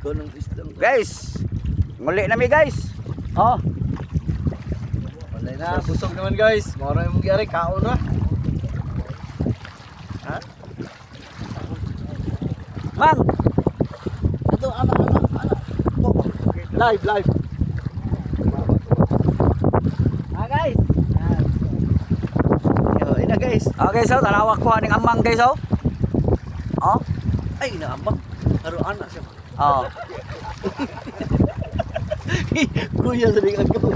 Ganong islang. Guys, muli na mi guys. Oh, Wala na, busog naman guys. Mara yung magyari, kaon na. Ha? mang. Ito, anak. Live. Guys. Yo, ina guys. Okay, so talawak ko ning amang guys oh. Oh, Ay, inaambang. Haro anak siya. oh. Kuya sa lingan ko.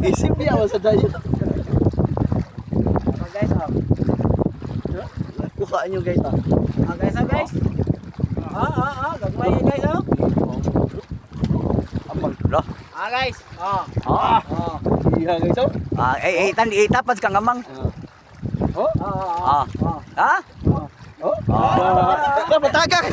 Isip niya ako sa dayo. Guys, oh. Kuhaan nyo guys. Guys, guys. Gagmay guys, oh. Ambang. Lo. Guys. Oh. Oh. Iya guys. Itapas kang amang. Oh. Ah. Ha? Oh. Patagak.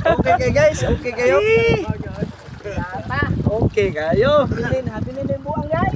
Okay guys, okay kayo. Okay kayo. Habilin buang guys.